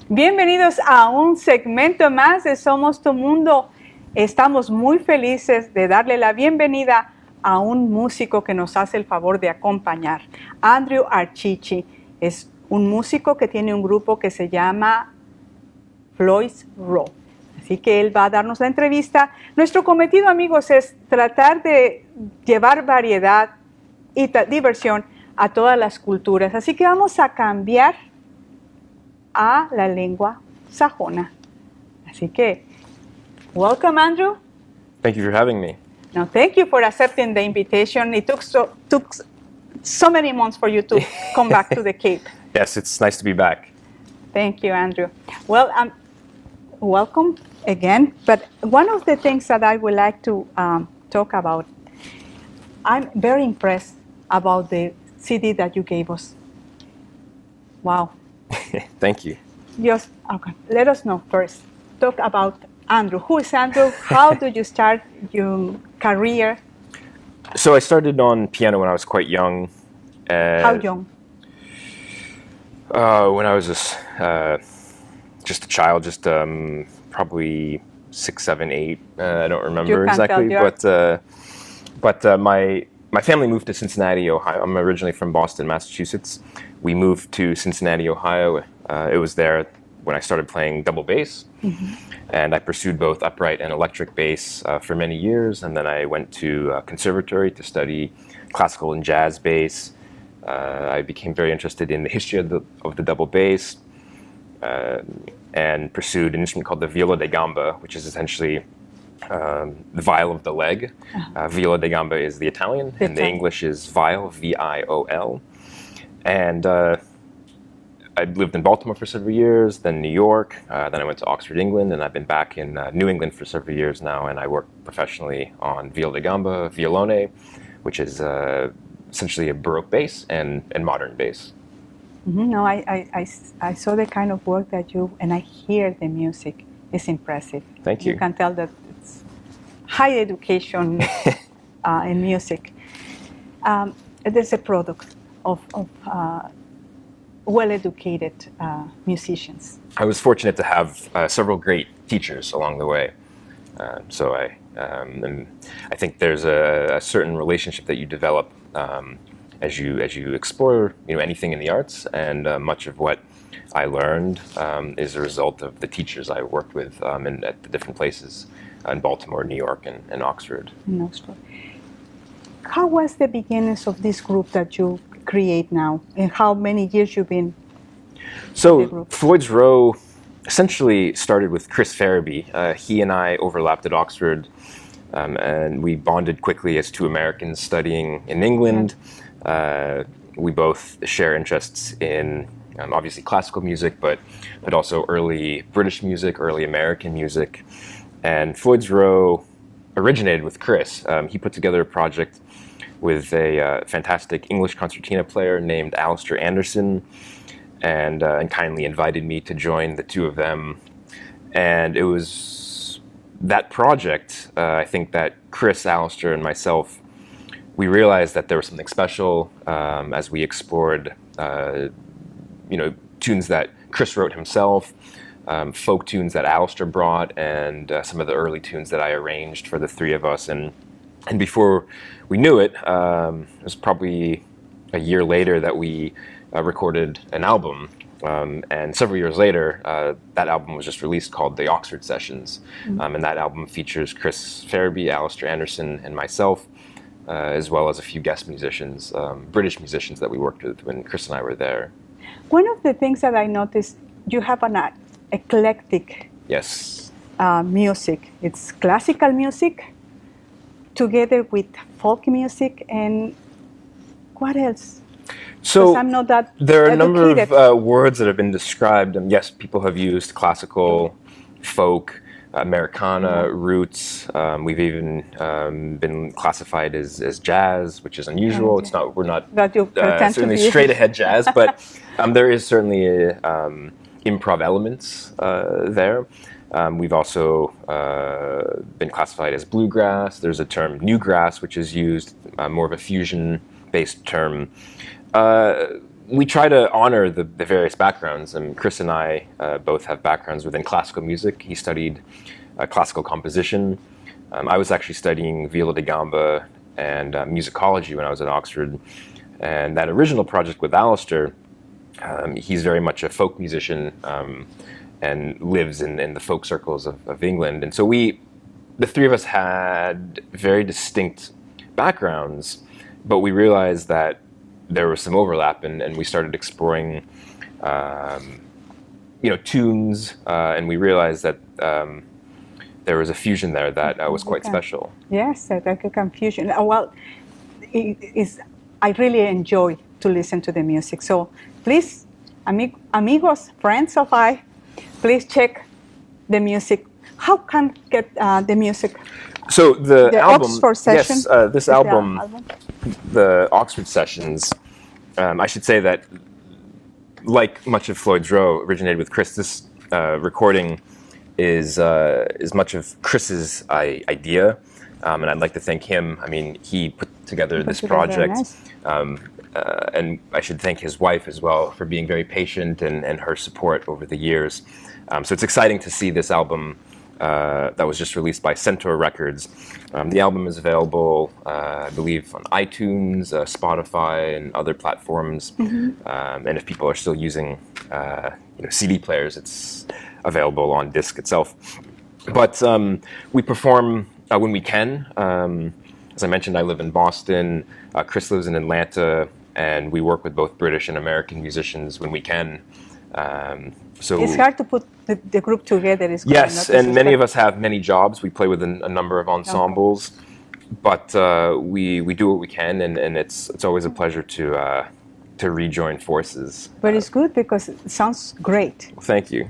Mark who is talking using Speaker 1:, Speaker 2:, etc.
Speaker 1: Bienvenidos a un segmento más de Somos tu Mundo. Estamos muy felices de darle la bienvenida a un músico que nos hace el favor de acompañar. Andrew Arceci es un músico que tiene un grupo que se llama Floyds Row. Así que él va a darnos la entrevista. Nuestro cometido, amigos, es tratar de llevar variedad y diversión a todas las culturas. Así que vamos a cambiar a la lengua sajona. Así que, welcome, Andrew.
Speaker 2: Thank you for having me.
Speaker 1: No, thank you for accepting the invitation. It took so many months for you to come back to the Cape.
Speaker 2: Yes, it's nice to be back.
Speaker 1: Thank you, Andrew. Well, welcome again. But one of the things that I would like to talk about, I'm very impressed about the CD that you gave us. Wow.
Speaker 2: Thank you.
Speaker 1: Just okay. Let us know first. Talk about Andrew. Who is Andrew? How did you start your career?
Speaker 2: So I started on piano when I was quite young.
Speaker 1: How young?
Speaker 2: When I was just a child, probably 6, 7, 8. I don't remember exactly. But my family moved to Cincinnati, Ohio. I'm originally from Boston, Massachusetts. We moved to Cincinnati, Ohio. It was there when I started playing double bass. Mm-hmm. And I pursued both upright and electric bass for many years. And then I went to a conservatory to study classical and jazz bass. I became very interested in the history of the double bass and pursued an instrument called the viola da gamba, which is essentially the viol of the leg. Viola da gamba is the Italian, and the English is viol, V-I-O-L. And I lived in Baltimore for several years, then New York, then I went to Oxford, England, and I've been back in New England for several years now, and I work professionally on viola da gamba, violone, which is essentially a Baroque bass and modern bass.
Speaker 1: Mm-hmm. No, I saw the kind of work that you, and I hear the music. It's impressive.
Speaker 2: Thank you.
Speaker 1: You can tell that it's high education in music. There's a product of well-educated musicians.
Speaker 2: I was fortunate to have several great teachers along the way. So and I think there's a certain relationship that you develop as you explore anything in the arts, and much of what I learned is a result of the teachers I worked with at the different places in Baltimore, New York, and Oxford.
Speaker 1: In Oxford. How was the beginnings of this group that you create now, and how many years you've been?
Speaker 2: So Floyds Row essentially started with Chris Farabee. He and I overlapped at Oxford, and we bonded quickly as two Americans studying in England. We both share interests in obviously classical music, but also early British music, early American music. And Floyds Row originated with Chris. He put together a project with a fantastic English concertina player named Arceci Anderson, and kindly invited me to join the two of them. And it was that project, I think, that Chris, Alistair, and myself, we realized that there was something special as we explored tunes that Chris wrote himself, folk tunes that Alistair brought, and some of the early tunes that I arranged for the three of us. And before we knew it, it was probably a year later that we recorded an album. And several years later, that album was just released called The Oxford Sessions. Mm-hmm. And that album features Chris Farabee, Arceci Anderson, and myself, as well as a few guest musicians, British musicians that we worked with when Chris and I were there.
Speaker 1: One of the things that I noticed, you have an eclectic music. It's classical music together with folk music, and what else?
Speaker 2: So
Speaker 1: I'm not that
Speaker 2: there are
Speaker 1: educated.
Speaker 2: A number of words that have been described. Yes, people have used classical, folk, Americana, roots. We've even been classified as jazz, which is unusual. It's not. We're not certainly straight ahead jazz, but there is certainly improv elements there. We've also been classified as bluegrass. There's a term newgrass, which is used more of a fusion-based term. we try to honor the various backgrounds. And Chris and I both have backgrounds within classical music. He studied classical composition. I was actually studying viola da gamba and musicology when I was at Oxford. And that original project with Alistair, he's very much a folk musician and lives in the folk circles of England. And so the three of us had very distinct backgrounds, but we realized that there was some overlap, and we started exploring, tunes, and we realized that there was a fusion there that was quite special.
Speaker 1: Yes, like a confusion. Well, I really enjoy to listen to the music. So please, amigos, friends of I, please check the music. How can get the music?
Speaker 2: So the album,
Speaker 1: Oxford session.
Speaker 2: yes, this album, the Oxford sessions. I should say that, like much of Floyds Row, originated with Chris. This recording is much of Chris's idea, and I'd like to thank him. I mean, he put together this project, nice. And I should thank his wife as well for being very patient and her support over the years. So it's exciting to see this album that was just released by Centaur Records. The album is available, I believe, on iTunes, Spotify, and other platforms. And if people are still using CD players, it's available on disc itself. But we perform when we can. As I mentioned, I live in Boston. Chris lives in Atlanta, and we work with both British and American musicians when we can. So
Speaker 1: it's hard to put the group together.
Speaker 2: Yes, and many of us have many jobs. We play with a number of ensembles, but we do what we can, and it's always a pleasure to rejoin forces.
Speaker 1: But it's good because it sounds great.
Speaker 2: Thank you.